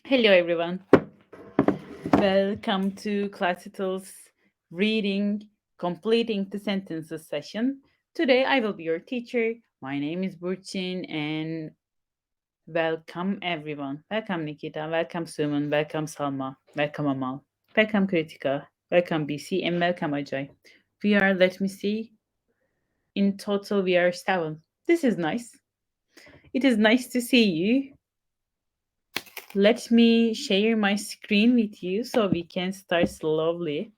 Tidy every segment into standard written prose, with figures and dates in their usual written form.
Hello everyone. Welcome to Clasital's reading completing the sentences session. Today I will be your teacher. My name is Burçin and welcome everyone. Welcome Nikita, welcome Suman, welcome Salma, welcome Amal, welcome Kritika, welcome BC and welcome Ajay. Let me see, in total we are 7. This is nice. It is nice to see you. Let me share my screen with you so we can start slowly.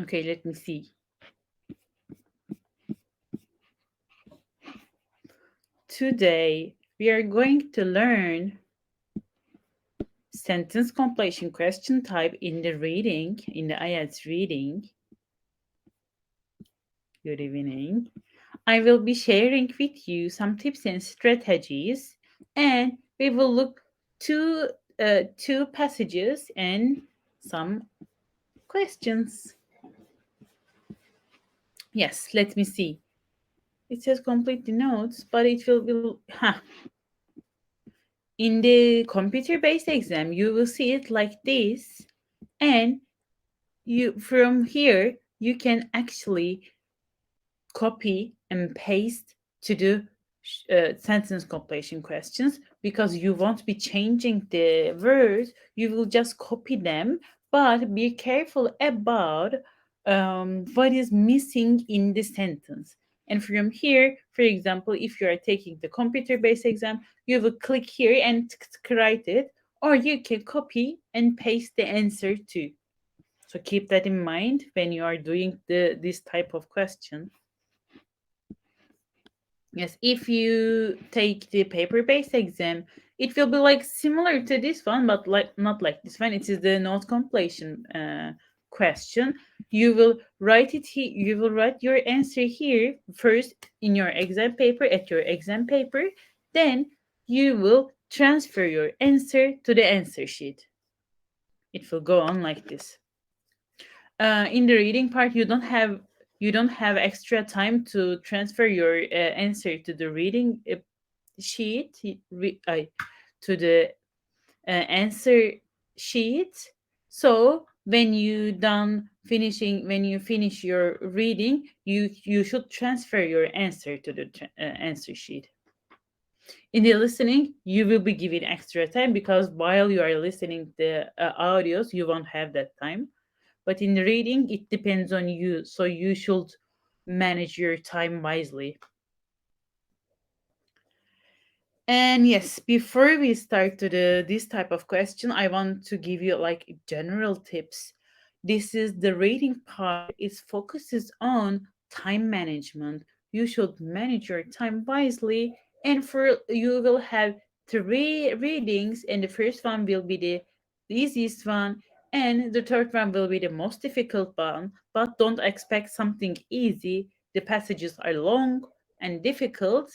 Okay, let me see. Today we are going to learn sentence completion question type in the IELTS reading. Good evening. I will be sharing with you some tips and strategies, and we will look to two passages and some questions. Yes, let me see. It says complete the notes, but it will in the computer-based exam, you will see it like this, and you from here you can actually copy and paste to the sentence completion questions, because you won't be changing the words, you will just copy them, but be careful about what is missing in the sentence. And from here, for example, if you are taking the computer-based exam, you will click here and write it, or you can copy and paste the answer too. So keep that in mind when you are doing this type of question. Yes, if you take the paper-based exam, it will be like similar to this one, but like not like this one. It is the note completion question. You will write it here. You will write your answer here first in your exam paper at your exam paper. Then you will transfer your answer to the answer sheet. It will go on like this. In the reading part, you don't have extra time to transfer your answer to the reading sheet to the answer sheet. So when you finish your reading, you should transfer your answer to the answer sheet. In the listening, you will be given extra time, because while you are listening the audios, you won't have that time. But in the reading, it depends on you, so you should manage your time wisely. And yes, before we start to this type of question, I want to give you like general tips. This is the reading part. It focuses on time management. You should manage your time wisely, and for you will have three readings, and the first one will be the easiest one, and the third one will be the most difficult one. But don't expect something easy. The passages are long and difficult,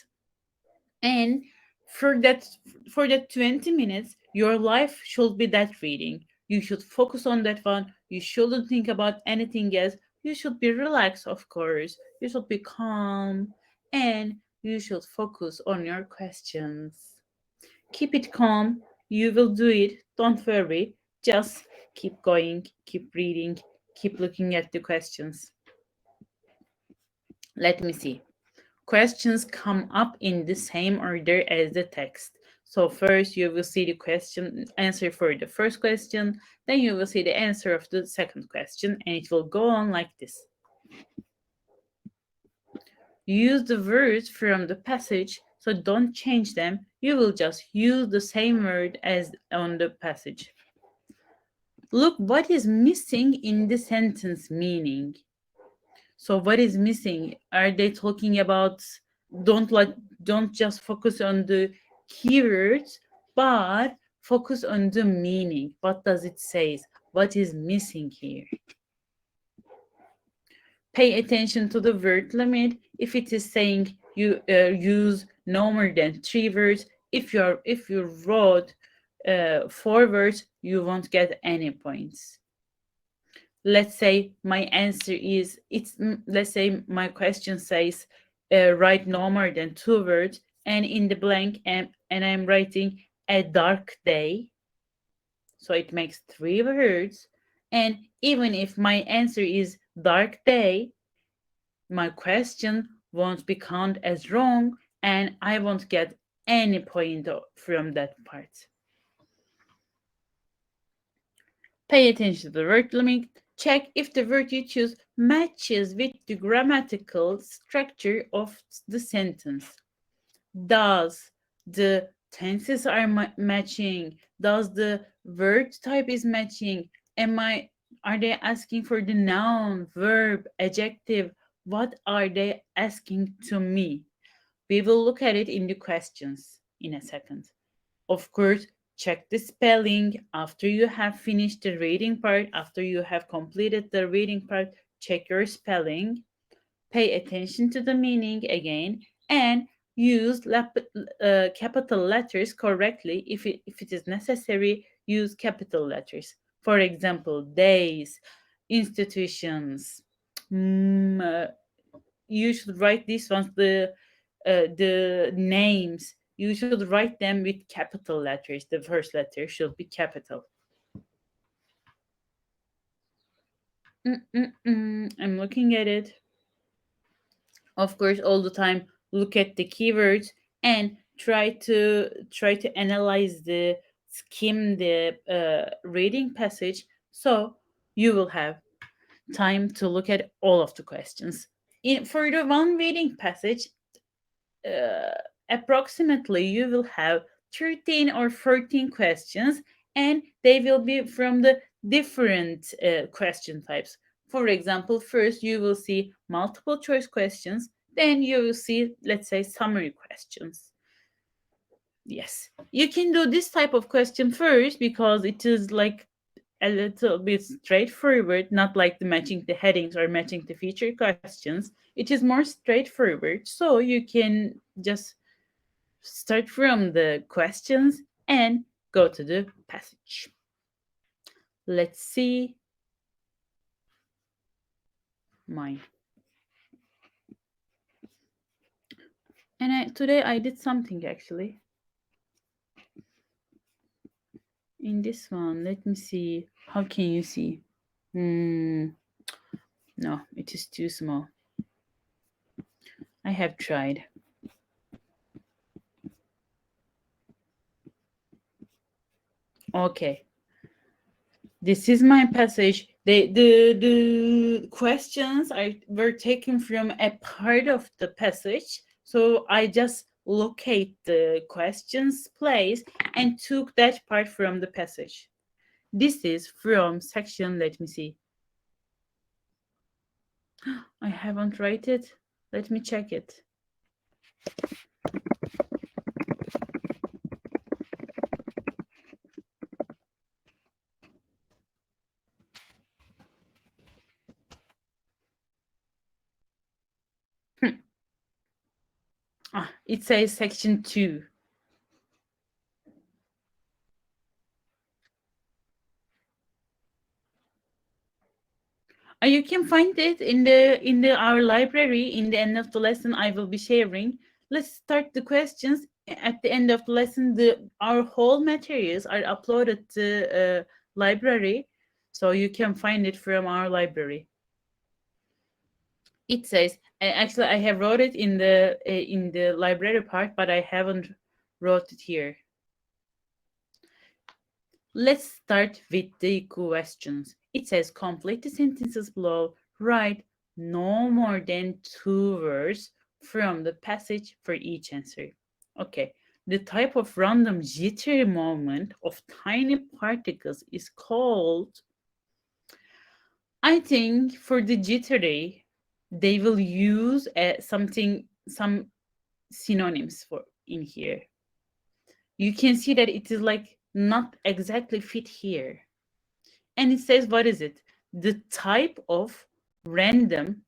and for that for that 20 minutes your life should be that reading. You should focus on that one. You shouldn't think about anything else. You should be relaxed, of course. You should be calm, and you should focus on your questions. Keep it calm. You will do it. Don't worry. Just keep going, keep reading, keep looking at the questions. Let me see. Questions come up in the same order as the text. So first you will see the question answer for the first question, then you will see the answer of the second question, and it will go on like this. Use the words from the passage, so don't change them. You will just use the same word as on the passage. Look what is missing in the sentence meaning. So what is missing? Are they talking about don't like don't just focus on the keywords, but focus on the meaning. What does it say? What is missing here? Pay attention to the word limit. If it is saying you use no more than 3 words, if you wrote 4 words, you won't get any points. Let's say my answer is let's say my question says write no more than 2 words, and in the blank and I'm writing a dark day, so it makes 3 words. And even if my answer is dark day, my question won't be counted as wrong, and I won't get any point from that part. Pay attention to the word limit. Check if the word you choose matches with the grammatical structure of the sentence. Does the tenses are matching? Does the word type is matching? Am I Are they asking for the noun, verb, adjective? What are they asking to me? We will look at it in the questions in a second. Of course, check the spelling after you have finished the reading part, after you have completed the reading part, check your spelling, pay attention to the meaning again, and use capital letters correctly. If it is necessary, use capital letters. For example, days, institutions. Mm, uh, you should write these ones, the names. You should write them with capital letters. The first letter should be capital. I'm looking at it. Of course, all the time look at the keywords and try to analyze the skim the reading passage, so you will have time to look at all of the questions. For the one reading passage, approximately you will have 13 or 14 questions, and they will be from the different question types. For example, first you will see multiple choice questions, then you will see, let's say, summary questions. Yes, you can do this type of question first because it is like a little bit straightforward, not like the matching the headings or matching the feature questions. It is more straightforward, so you can just start from the questions and go to the passage. Let's see mine. And today I did something actually. In this one, let me see. How can you see? Hmm, no, it is too small. I have tried. Okay, this is my passage. The questions were taken from a part of the passage, so I just locate the questions place and took that part from the passage. This is from section, let me see. I haven't write it. Let me check it. It says section 2. You can find it in the our library. In the end of the lesson, I will be sharing. Let's start the questions. At the end of the lesson, the our whole materials are uploaded to library, so you can find it from our library. It says, actually I have wrote it in the library part, but I haven't wrote it here. Let's start with the questions. It says complete the sentences below. Write no more than 2 words from the passage for each answer. Okay. The type of random jittery movement of tiny particles is called, I think for the jittery, they will use some synonyms for in here. You can see that it is like not exactly fit here. And it says, what is it? The type of random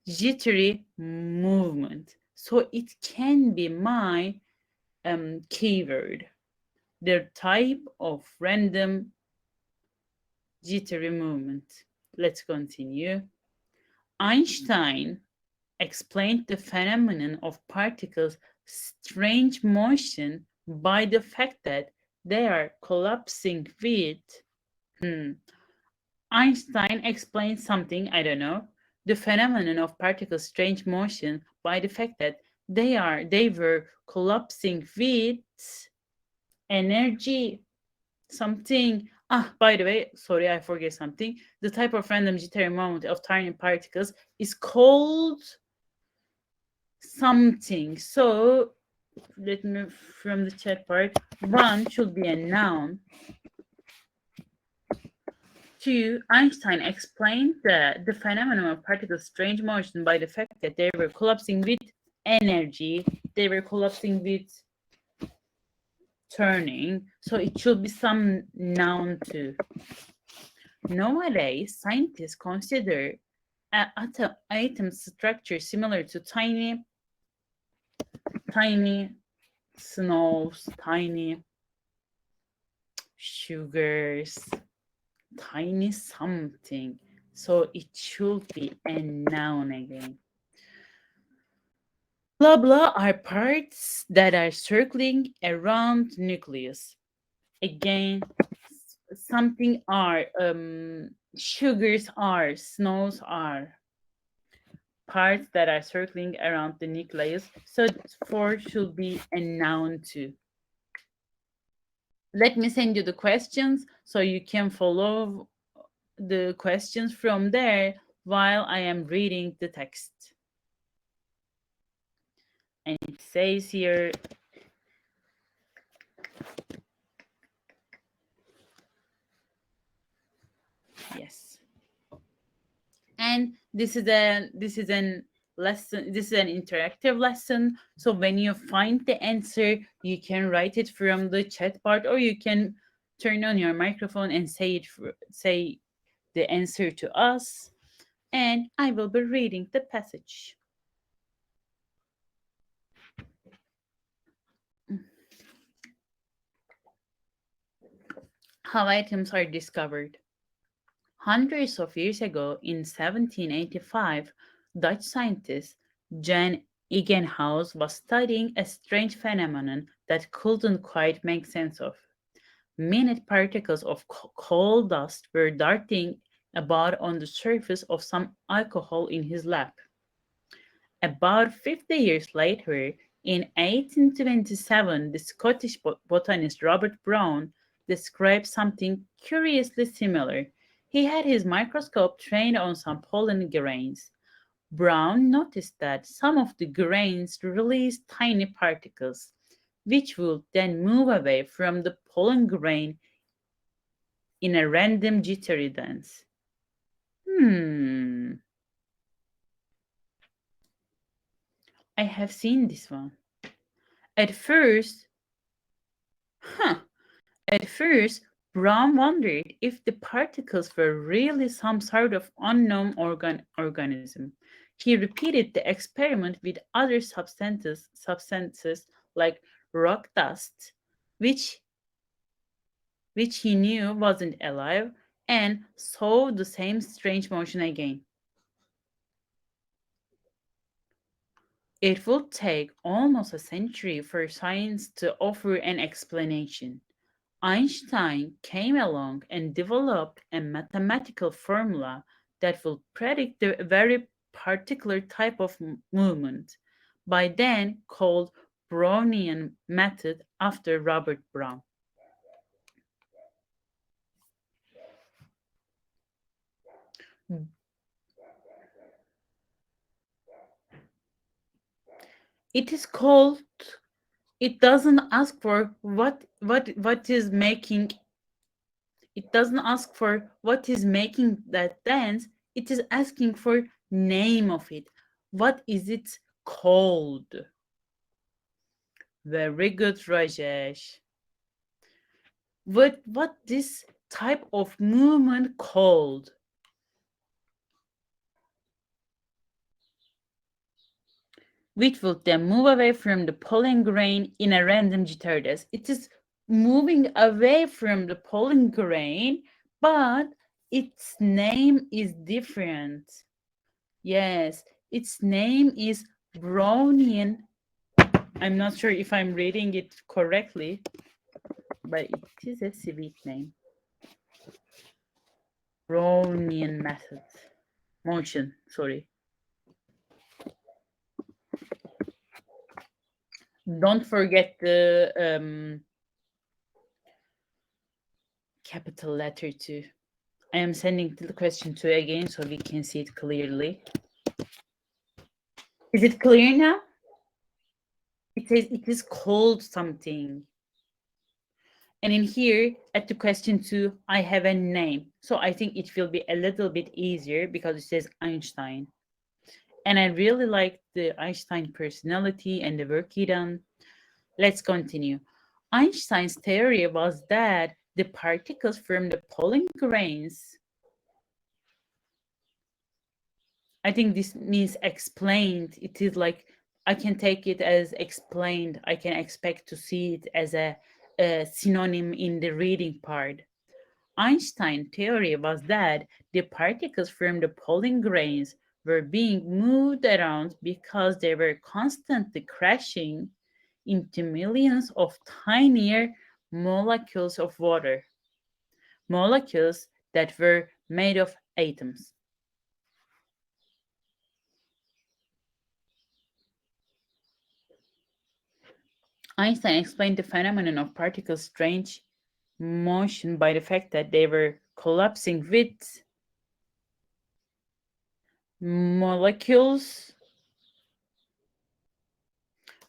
jittery movement. So it can be my keyword. The type of random jittery movement. Let's continue. Einstein explained the phenomenon of particles' strange motion by the fact that they are collapsing with. Hmm. Einstein explained something, I don't know, the phenomenon of particles' strange motion by the fact that they were collapsing with energy something. By the way, sorry, I forget something. The type of random jittery movement of tiny particles is called something. So let me from the chat part. One should be a noun. Two, Einstein explained the phenomenon of particles' strange motion by the fact that they were collapsing with energy. They were collapsing with turning. So it should be some noun too. Nowadays, scientists consider atom structure similar to tiny snows, tiny sugars, tiny something. So it should be a noun again. Blah blah are parts that are circling around nucleus. Again, something are sugars are snows are parts that are circling around the nucleus. So four should be a noun too. Let me send you the questions so you can follow the questions from there while I am reading the text. And it says here, yes. And this is an lesson. This is an interactive lesson. So when you find the answer, you can write it from the chat part, or you can turn on your microphone and say the answer to us. And I will be reading the passage. How items are discovered. Hundreds of years ago, in 1785, Dutch scientist Jan Egenhaus was studying a strange phenomenon that couldn't quite make sense of. Minute particles of coal dust were darting about on the surface of some alcohol in his lab. About 50 years later, in 1827, the Scottish botanist Robert Brown described something curiously similar. He had his microscope trained on some pollen grains. Brown noticed that some of the grains released tiny particles, which would then move away from the pollen grain in a random jittery dance. Hmm, I have seen this one. At first, huh, At first, Brown wondered if the particles were really some sort of unknown organism. He repeated the experiment with other substances like rock dust, which, which he knew wasn't alive, and saw the same strange motion again. It would take almost a century for science to offer an explanation. Einstein came along and developed a mathematical formula that will predict the very particular type of movement, by then called Brownian method after Robert Brown. It is called, it doesn't ask for what is making, it doesn't ask for what is making that dance. It is asking for name of it. What is it called? Very good, Rajesh. What this type of movement called? Which will then move away from the pollen grain in a random jittery. It is moving away from the pollen grain, but its name is different. Yes, its name is Brownian. I'm not sure if I'm reading it correctly, but it is a sweet name. Brownian method. Motion, sorry. Don't forget the capital letter too. I am sending the question two again so we can see it clearly. Is it clear now? It says it is called something. And in here, at the question two, I have a name. So I think it will be a little bit easier because it says Einstein. And I really like the Einstein personality and the work he done. Let's continue. Einstein's theory was that the particles from the pollen grains, I think this means explained. It is like I can take it as explained. I can expect to see it as a synonym in the reading part. Einstein's theory was that the particles from the pollen grains were being moved around because they were constantly crashing into millions of tinier molecules of water, molecules that were made of atoms. Einstein explained the phenomenon of particles' strange motion by the fact that they were collapsing with molecules.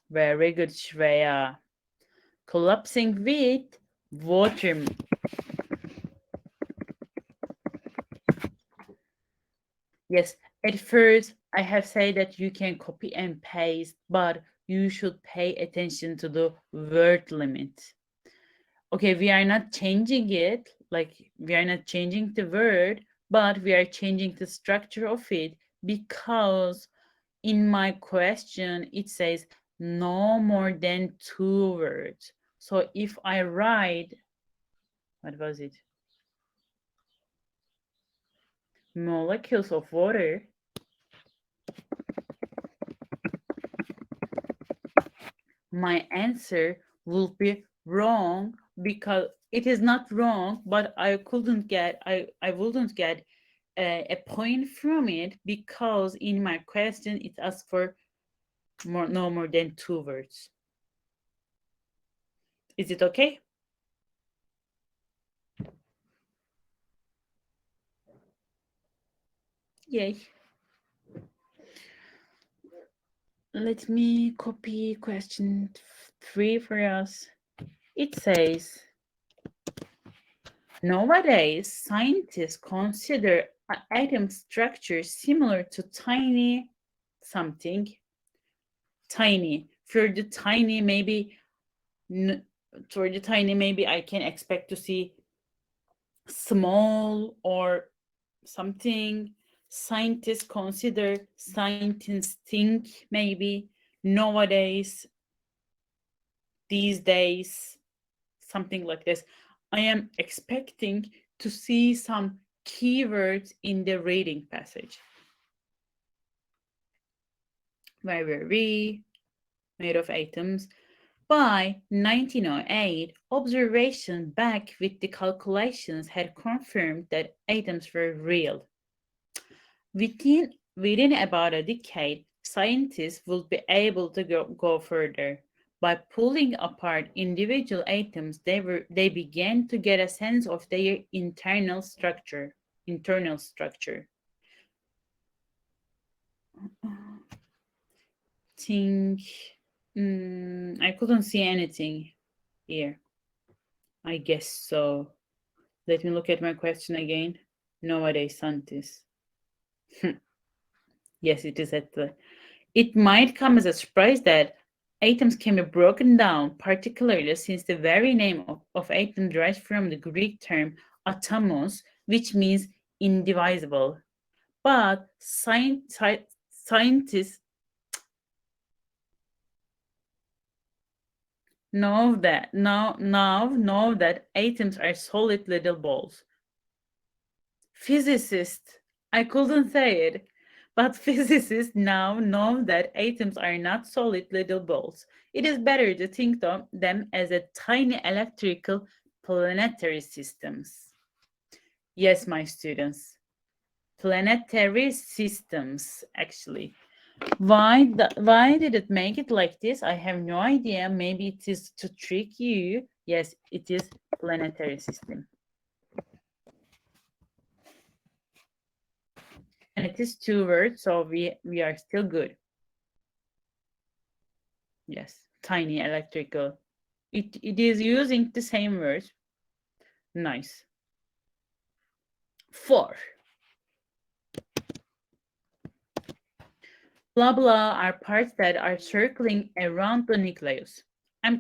Very good, Shreya. Collapsing with water. Yes, at first I have said that you can copy and paste, but you should pay attention to the word limit. Okay, we are not changing it, like we are not changing the word, but we are changing the structure of it because in my question it says no more than two words. So if I write, what was it? Molecules of water, my answer will be wrong because it is not wrong, but I wouldn't get a point from it because in my question it asks for no more than two words. Is it okay? Yay. Let me copy question three for us. It says, nowadays, scientists consider atom structure similar to tiny something. Tiny. For the tiny, maybe for the tiny, maybe I can expect to see small or something. Scientists consider, scientists think, maybe nowadays, these days, something like this. I am expecting to see some keywords in the reading passage. Where were we? Made of atoms. By 1908, observation back with the calculations had confirmed that atoms were real. Within about a decade, scientists would be able to go further. By pulling apart individual atoms, they began to get a sense of their internal structure. Internal structure. Think. I couldn't see anything here. I guess so. Let me look at my question again. Nowadays, scientists. Yes, it is at the. It might come as a surprise that atoms can be broken down, particularly since the very name of atom derives from the Greek term atomos, which means indivisible. But scientists now know that atoms are solid little balls Physicist. I couldn't say it. But physicists now know that atoms are not solid little balls. It is better to think of them as a tiny electrical planetary systems. Yes, my students. Planetary systems, actually. Why did it make it like this? I have no idea. Maybe it is to trick you. Yes, it is planetary system. And it is two words, so we are still good. Yes, tiny electrical. It is using the same word. Nice. 4. Blah blah are parts that are circling around the nucleus. I'm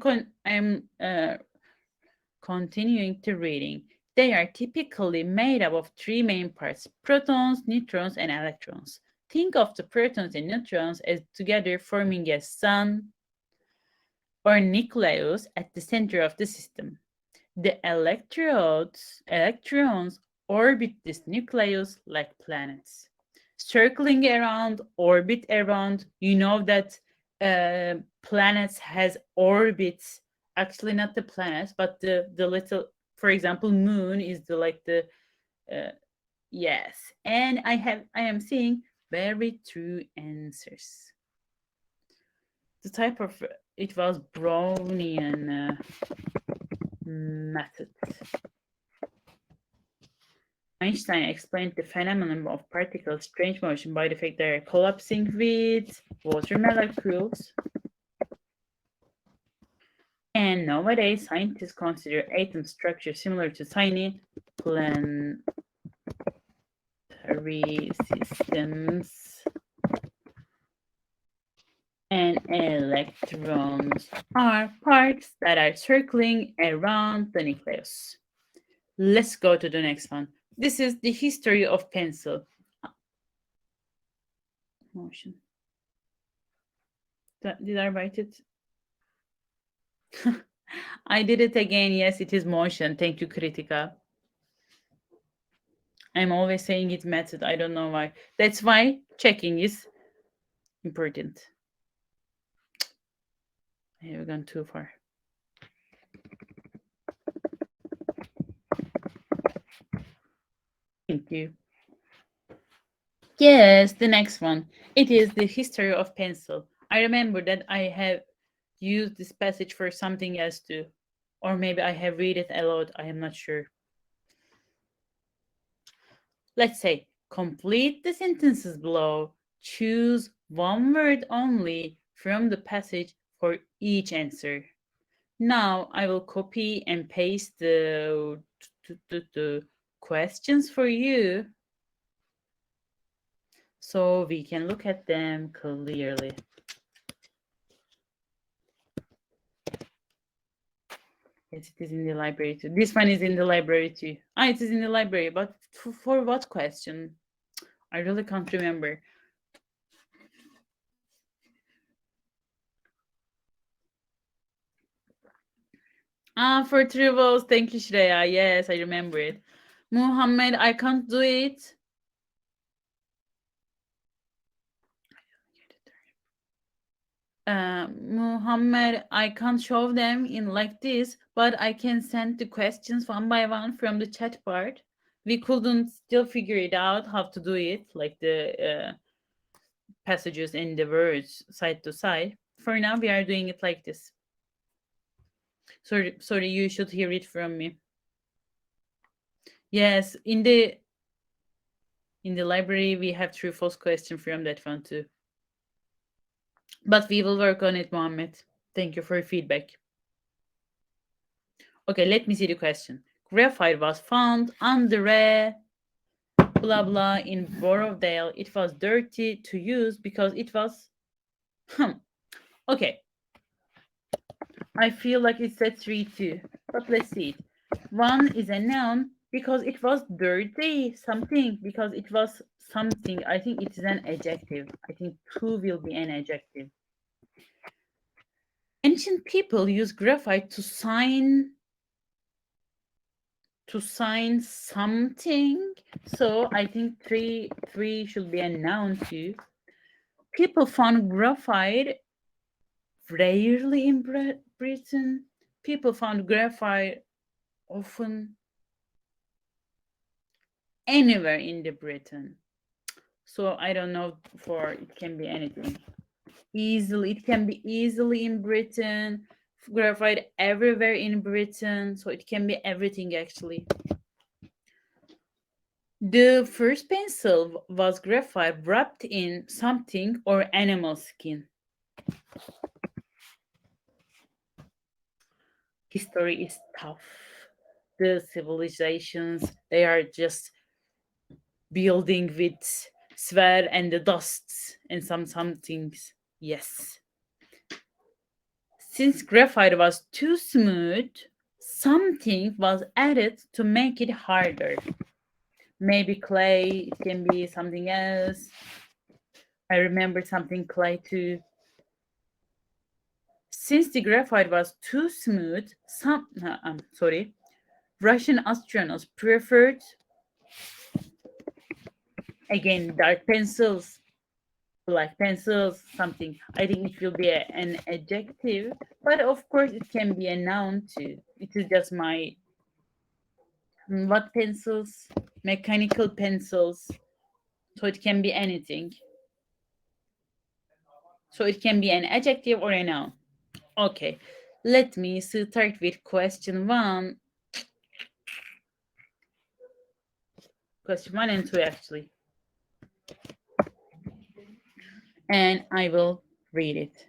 continuing to reading. They are typically made up of three main parts: protons, neutrons, and electrons. Think of the protons and neutrons as together forming a sun or nucleus at the center of the system. The electrons orbit this nucleus like planets. Circling around, orbit around, you know that planets has orbits. Actually, not the planets, but the little, for example, moon is the like the uh, yes. And I am seeing very true answers. The type of it was Brownian method. Einstein explained the phenomenon of particles' strange motion by the fact they are collapsing with water molecules. And nowadays, scientists consider atom structure similar to tiny planetary systems. And electrons are parts that are circling around the nucleus. Let's go to the next one. This is the history of pencil. Motion. Did I write it? I did it again. Yes, it is motion. Thank you, Kritika. I'm always saying it method. I don't know why. That's why checking is important. I have gone too far. Thank you. Yes, the next one. It is the history of pencil. I remember that I have used this passage for something else too. Or maybe I have read it a lot. I am not sure. Let's say, complete the sentences below. Choose one word only from the passage for each answer. Now I will copy and paste the questions for you so we can look at them clearly. Yes, it is in the library too. This one is in the library too. It is in the library, but for what question? I really can't remember. For trivels, thank you, Shreya. Yes, I remember it. Muhammad, I can't do it. Muhammad, I can't show them in like this, but I can send the questions one by one from the chat part. We couldn't still figure it out how to do it, like the passages and the words side to side. For now, we are doing it like this. Sorry, you should hear it from me. Yes, in the library we have true false question from that one too. But we will work on it, Mohammed. Thank you for your feedback. Okay, let me see the question. Graphite was found under a blah blah in Borrowdale. It was dirty to use because it was okay. I feel like it's a 3-2, but let's see. One is a noun because it was dirty, something because it was something. I think it is an adjective. I think two will be an adjective. Ancient people used graphite to sign to sign something. So I think three should be a noun too. People found graphite rarely in Britain. People found graphite often anywhere in the Britain. So I don't know, for it can be anything. Easily, it can be easily in Britain. Graphite everywhere in Britain. So it can be everything actually. The first pencil was graphite wrapped in something or animal skin. History is tough. The civilizations, they are just building with sweat and the dusts and some things. Yes. Since graphite was too smooth, something was added to make it harder. Maybe clay, it can be something else. I remember something clay too. Since the graphite was too smooth, Russian astronauts preferred again dark pencils, black pencils, something. I think it will be an adjective, but of course it can be a noun too. It is just my what pencils, mechanical pencils, so it can be anything. So it can be an adjective or a noun. Okay, let me start with question one. Question one and two actually, and I will read it.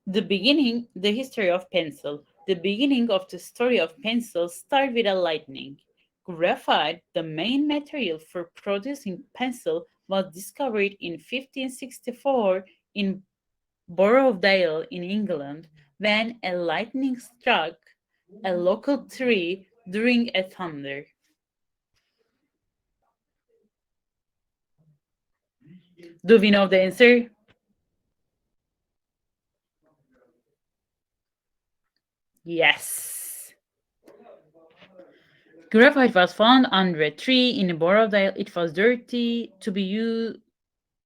The history of pencil. The beginning of the story of pencil start with a lightning. Graphite, the main material for producing pencil, was discovered in 1564 in Borrowdale in England when a lightning struck a local tree during a thunder. Do we know the answer? Yes. Graphite was found under a tree in Borrowdale. It was dirty to be used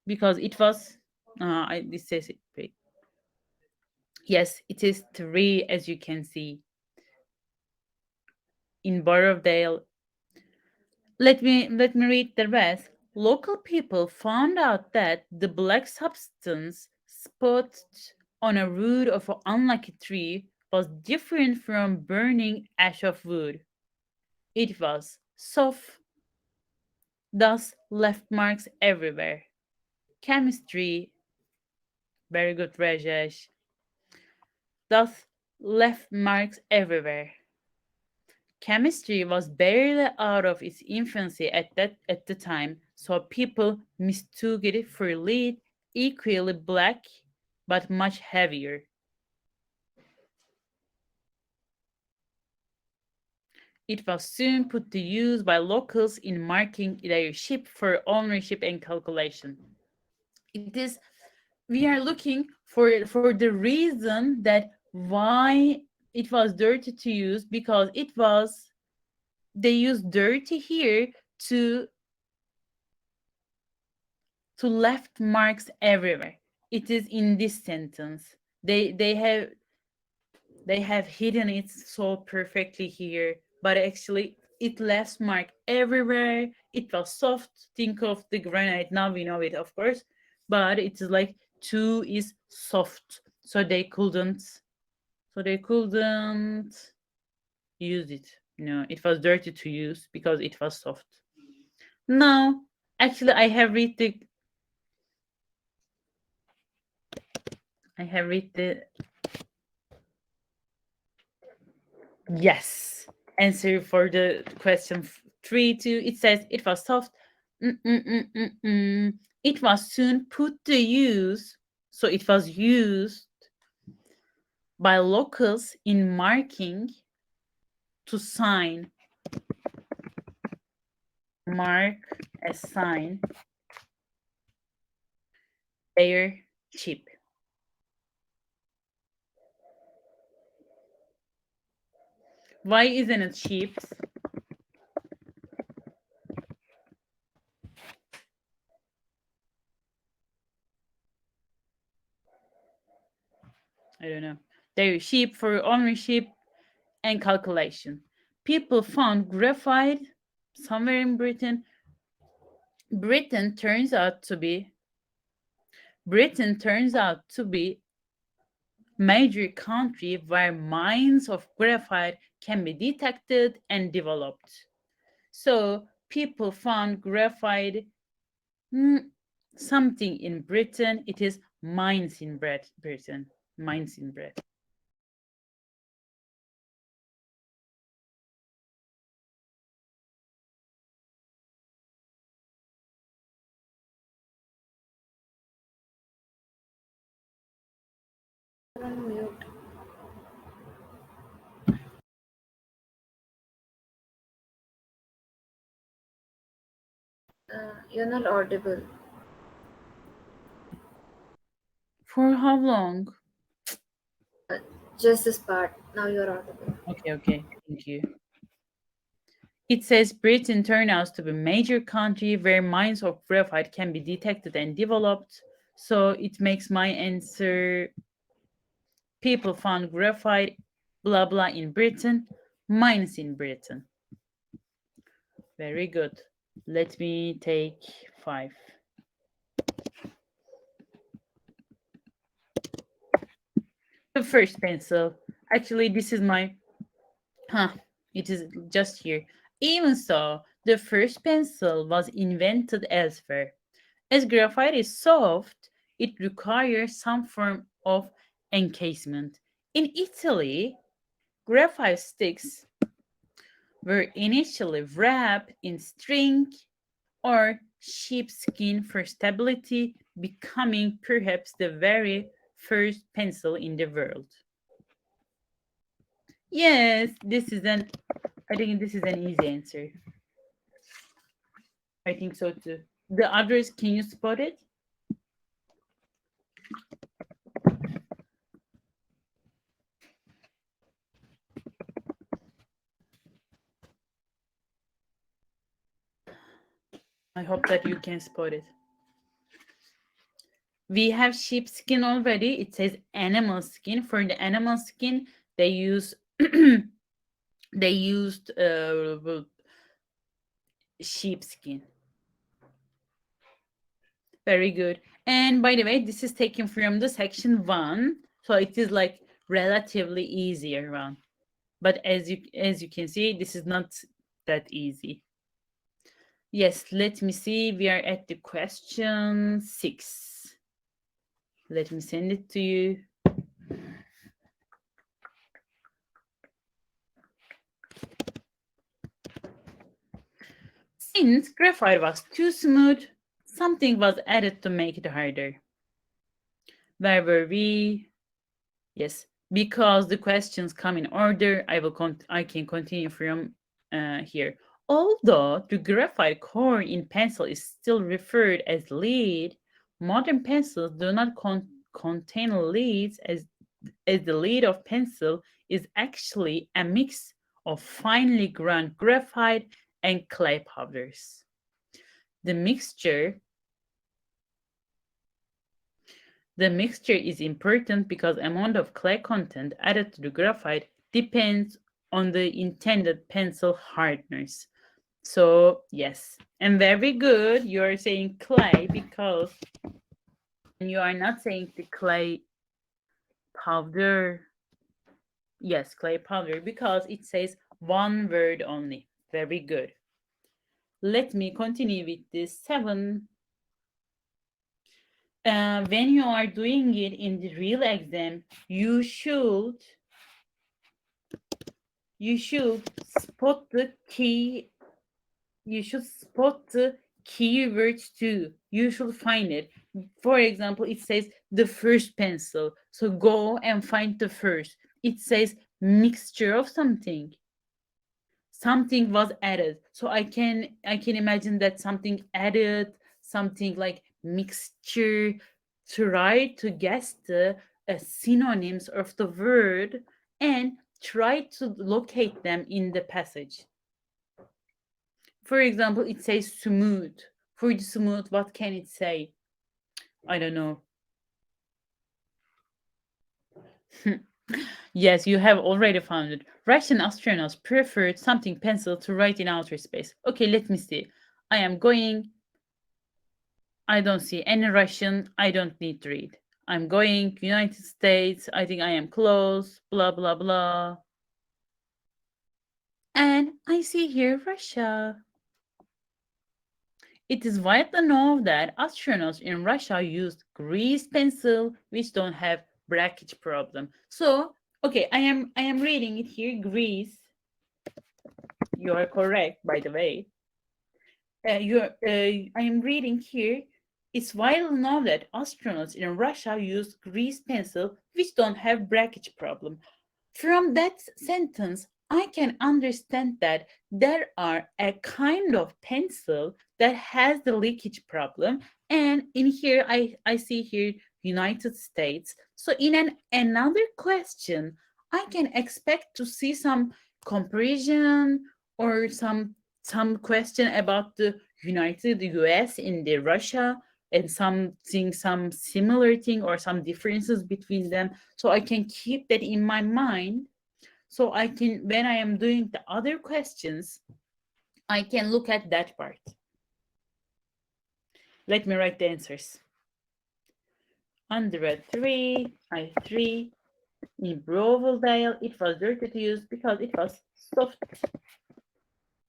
because it was. This says it. Wait. Yes, it is three, as you can see in Borrowdale. Let me read the rest. Local people found out that the black substance spotted on a root of an unlucky tree was different from burning ash of wood. It was soft, thus left marks everywhere. Chemistry, very good, Rajesh. Thus left marks everywhere. Chemistry was barely out of its infancy at the time, so people mistook it for lead, equally black but much heavier. It was soon put to use by locals in marking their ship for ownership and calculation. It is we are looking for the reason that why it was dirty to use, because it was they used dirty here to left marks everywhere. It is in this sentence. They have hidden it so perfectly here, but actually it left mark everywhere. It was soft. Think of the granite. Now we know it, of course, but it's like two is soft, so they couldn't use it. No, it was dirty to use because it was soft. No, actually, I have read the yes answer for the question three two. It says it was soft. Mm-mm-mm-mm-mm. It was soon put to use, so it was used by locals in marking to sign, mark a sign their chip. Why isn't it sheeps? I don't know. They're sheep for ownership and calculation. People found graphite somewhere in Britain. Britain turns out to be Britain turns out to be major country where mines of graphite can be detected and developed. So people found graphite mm, something in Britain. It is mines in Britain. Mines in Britain. You're on mute. You're not audible. For how long? Uh, just this part. Now you're audible. Okay, okay. Thank you. It says Britain turns out to be a major country where mines of graphite can be detected and developed. So it makes my answer people found graphite, blah blah in Britain, mines in Britain. Very good. Let me take five. The first pencil. Actually, this is my. Huh. It is just here. Even so, the first pencil was invented elsewhere. As graphite is soft, it requires some form of encasement. In Italy, graphite sticks were initially wrapped in string or sheepskin for stability, becoming perhaps the very first pencil in the world. Yes, I think this is an easy answer. I think so too. The others, can you spot it? I hope that you can spot it. We have sheepskin already. It says animal skin. For the animal skin, they use they used sheepskin. Very good. And by the way, this is taken from the section one, so it is like relatively easier one. But as you can see, this is not that easy. Yes, let me see. We are at the question 6. Let me send it to you. Since graphite was too smooth, something was added to make it harder. Where were we? Yes, because the questions come in order, I can continue from here. Although the graphite core in pencil is still referred as lead, modern pencils do not contain leads as the lead of pencil is actually a mix of finely ground graphite and clay powders. The mixture the mixture is important because amount of clay content added to the graphite depends on the intended pencil hardness. So, yes. And very good, you are saying clay because you are not saying the clay powder. Yes, clay powder because it says one word only. Very good. Let me continue with this 7. When you are doing it in the real exam, you should spot the key you should spot the keywords too. You should find it. For example, it says the first pencil, so go and find the first. It says mixture of something was added, so I can imagine that something added, something like mixture. Try to guess the synonyms of the word and Try to locate them in the passage. For example, it says smooth. For the smooth, what can it say? I don't know. Yes, you have already found it. Russian astronauts preferred something pencil to write in outer space. Okay, let me see. I am going. I don't see any Russian. I don't need to read. I'm going United States. I think I am close. Blah blah blah. And I see here Russia. It is widely known that astronauts in Russia use grease pencil, which don't have bracket problem. So, okay, I am reading it here. Grease. You are correct, by the way. I am reading here. It's widely known that astronauts in Russia use grease pencil, which don't have bracket problem. From that sentence, I can understand that there are a kind of pencil that has the leakage problem. And in here, I see here United States. So in another question, I can expect to see some comparison or some question about the United US in the Russia and some similar thing or some differences between them, so I can keep that in my mind, so I can, when I am doing the other questions, I can look at that part. Let me write the answers. Under 3, I 3. In Brovedale, it was dirty to use because it was soft.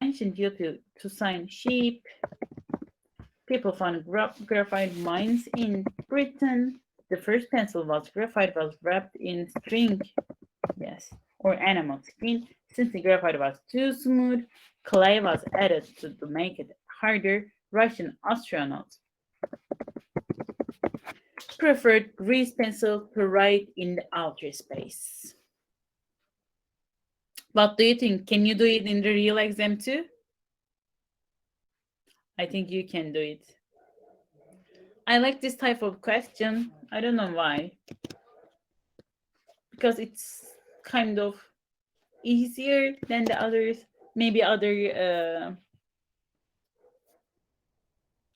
Ancient due to sign sheep. People found graphite mines in Britain. The first pencil was wrapped in string, yes, or animal skin. Since the graphite was too smooth, clay was added to make it harder. Russian astronauts preferred grease pencil to write in the outer space. What do you think? Can you do it in the real exam too? I think you can do it. I like this type of question. I don't know why. Because it's kind of easier than the others. Maybe other.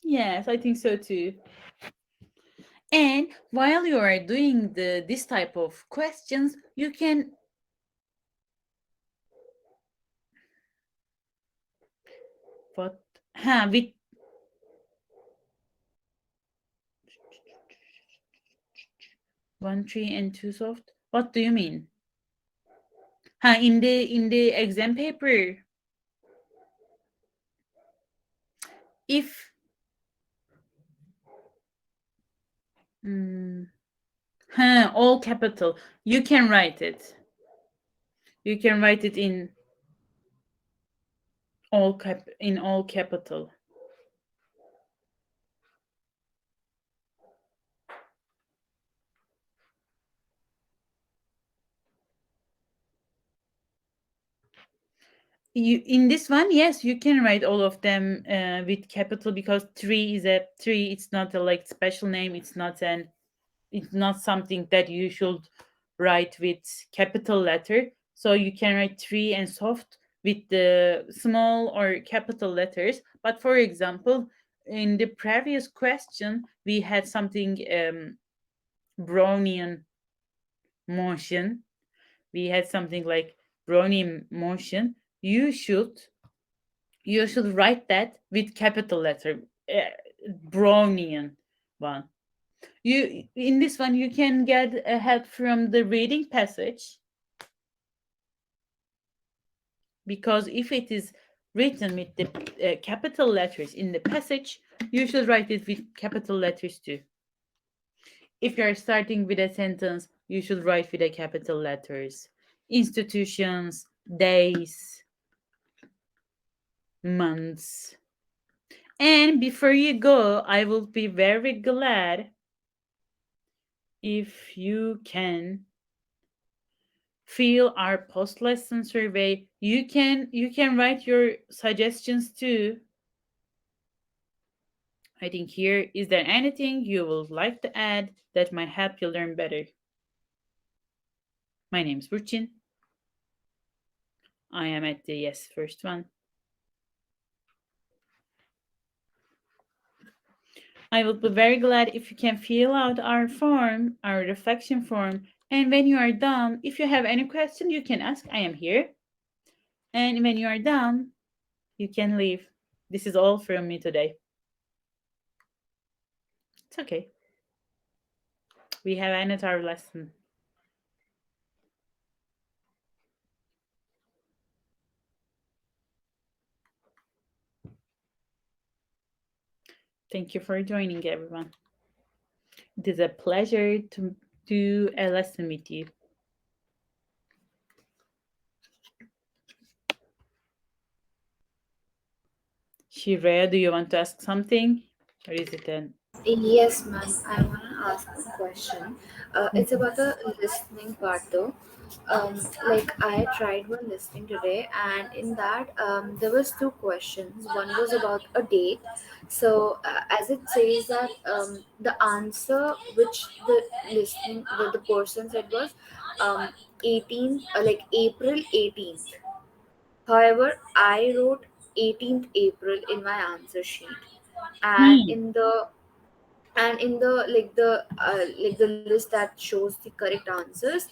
Yes, I think so too. And while you are doing this type of questions, you can what? With 1, 3, and 2 soft. What do you mean? In the exam paper, if mm, all capital, you can write it. You can write it in all capital. You in this one, yes, you can write all of them with capital because 3 it's not a like special name. It's not something that you should write with capital letter. So you can write 3 and soft with the small or capital letters. But for example, in the previous question, we had something Brownian motion. We had something like Brownian motion. You should you should write that with capital letter, Brownian one. You in this one you can get a help from the reading passage, because if it is written with the capital letters in the passage, you should write it with capital letters too. If you are starting with a sentence, you should write with the capital letters. Institutions, days, months. And before you go, I will be very glad if you can fill our post lesson survey. You can write your suggestions too. I think here, is there anything you would like to add that might help you learn better? My name is Burçin. I am at the yes, first one. I would be very glad if you can fill out our form, our reflection form, and when you are done, if you have any question, you can ask. I am here. And when you are done, you can leave. This is all from me today. It's okay. We have ended our lesson. Thank you for joining, everyone. It is a pleasure to do a lesson with you. Shivaya, do you want to ask something? Or is it an. Yes, ma'am. I want to ask a question. It's Mhm. about the listening part, though. Like I tried one listening today, and in that, there was two questions. One was about a date. So, as it says that the answer which the person said was 18th, like April 18th. However, I wrote 18th April in my answer sheet, and Hmm. in the like the list that shows the correct answers,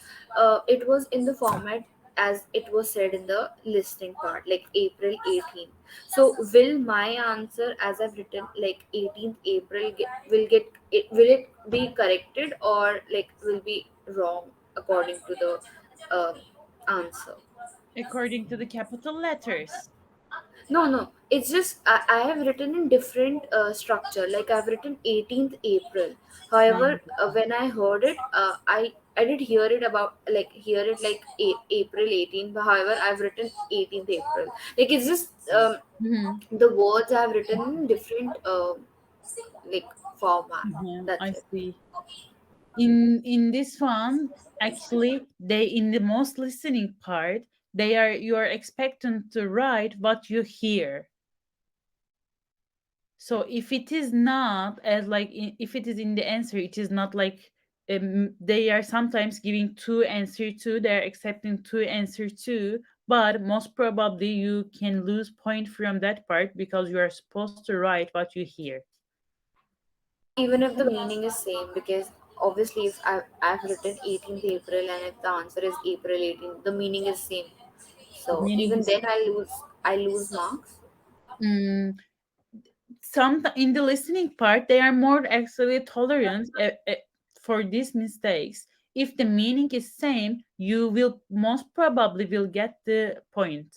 it was in the format as it was said in the listing part, like April 18th. So will my answer as I've written like 18th April will it be corrected, or like will be wrong according to the uh, answer? According to the capital letters. No. It's just I have written in different structure. Like I've written 18th April. However, when I heard it, I did hear it about like hear it like April 18th. But however, I've written 18th April. Like it's just Mhm. the words I've written in different like format. Mhm, That's I it. see. In this one, actually, they in the most listening part, they are you are expecting to write what you hear. So if it is not as like if it is in the answer, it is not like they are sometimes giving two answer two. They are accepting two answer two, but most probably you can lose point from that part because you are supposed to write what you hear. Even if the meaning is same, because obviously if I've written 18th April and if the answer is April 18th, the meaning is same. The So meaning even is. then I lose marks. Mm, some in the listening part they are more actually tolerant for these mistakes. If the meaning is same, you will most probably will get the point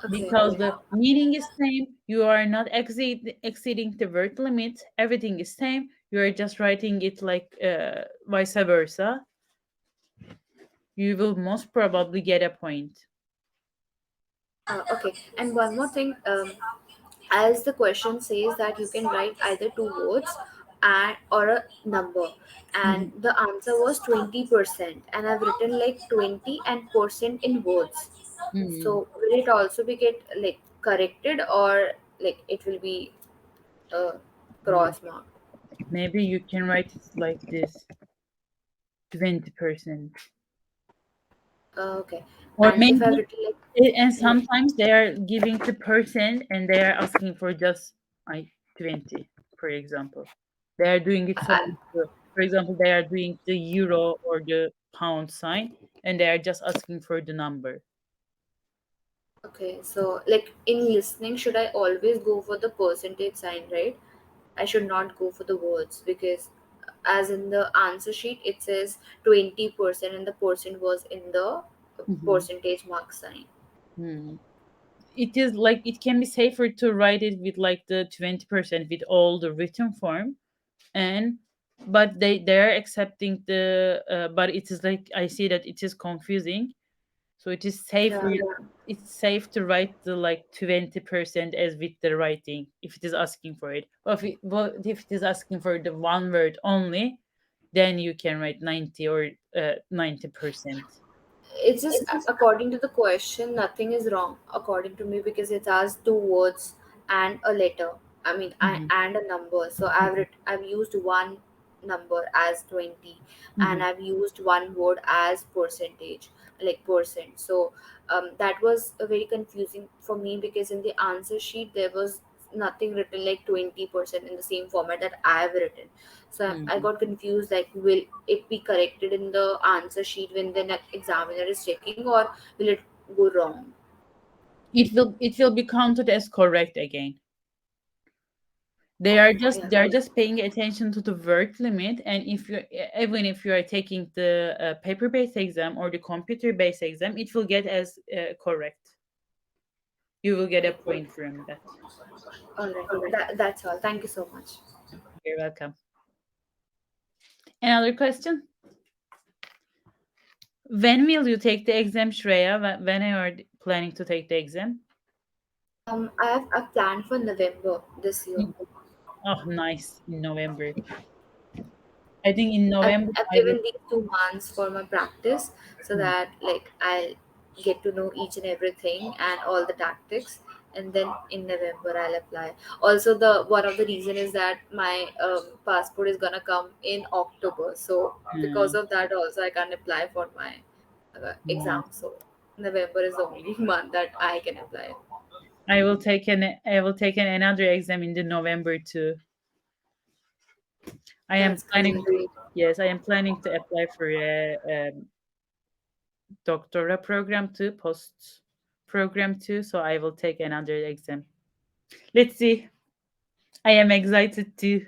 Okay. because the meaning is same. You are not exceeding the word limit. Everything is same. You are just writing it like vice versa. You will most probably get a point. Okay. And one more thing, as the question says that you can write either two words and or a number, and Mhm. the answer was 20%, and I've written like 20 and percent in words. Mhm. So will it also be get like corrected, or like it will be Mhm. cross mark? Maybe you can write it like this: 20%. Okay. Or And if I've maybe, written like and yeah, sometimes they are giving the percent and they are asking for just like 20, for example. They are doing it so, I, for example, they are doing the euro or the pound sign and they are just asking for the number. okay. So like in listening, should I always go for the percentage sign, right? I should not go for the words, because as in the answer sheet it says 20% and the percent was in the Mhm. percentage mark sign. Hmm. It is like it can be safer to write it with like the 20% with all the written form, and but they are accepting the but it is like I see that it is confusing. So it is safer. Yeah. It's safe to write the like 20% as with the writing if it is asking for it. But if it is asking for the one word only, then you can write 90 or 90%. It's just according to the question, nothing is wrong according to me, because it has two words and a letter. I mean, Mhm, and a number. So mhm, I've used one number as 20, and mhm, I've used one word as percentage. like percent. So that was very confusing for me, because in the answer sheet there was nothing written like 20% in the same format that I have written. So I Hmm. got confused, like will it be corrected in the answer sheet when the examiner is checking, or will it go wrong? It will be counted as correct again. They are Okay, just yeah, they are just paying attention to the word limit, and if you even if you are taking the paper based exam or the computer based exam, it will get as correct. You will get a point from that. all right, that's all, thank you so much. You're welcome. Another question? When will you take the exam, Shreya? When are you planning to take the exam? I've planned for November this year. Oh, nice. In November. I think in I've, November I've I will. given these 2 months for my practice, so Hmm. that like I'll get to know each and everything and all the tactics, and then in November I'll apply. Also, the one of the reason is that my passport is gonna come in October, so because Hmm. of that also I can't apply for my Yeah. exam. So November is the only month that I can apply. I will take another exam in the November too. I am That's planning great. to. Yes, I am planning to apply for a doctoral program too, post program too. So I will take another exam. Let's see. I am excited too.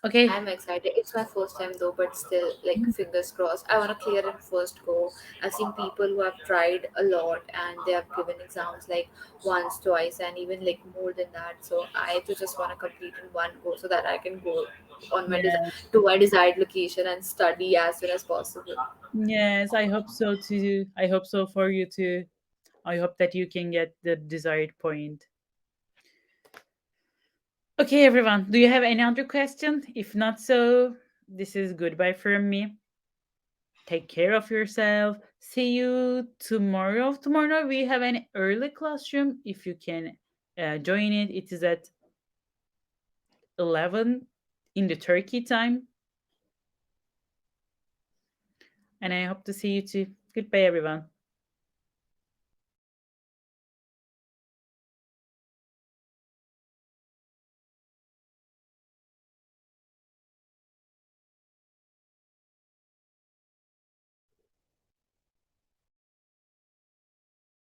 Okay. I'm excited. It's my first time though, but still, like, fingers crossed. I want to clear it first go. I've seen people who have tried a lot and they have given exams like once, twice, and even like more than that. So I too just want to complete in one go so that I can go on my Yeah. to my desired location and study as soon as possible. Yes, I hope so too. I hope so for you too. I hope that you can get the desired point. Okay, everyone. Do you have any other question? If not so, this is goodbye from me. Take care of yourself. See you tomorrow. Tomorrow we have an early classroom. If you can join it, it is at 11 in the Turkey time. And I hope to see you too. Goodbye, everyone.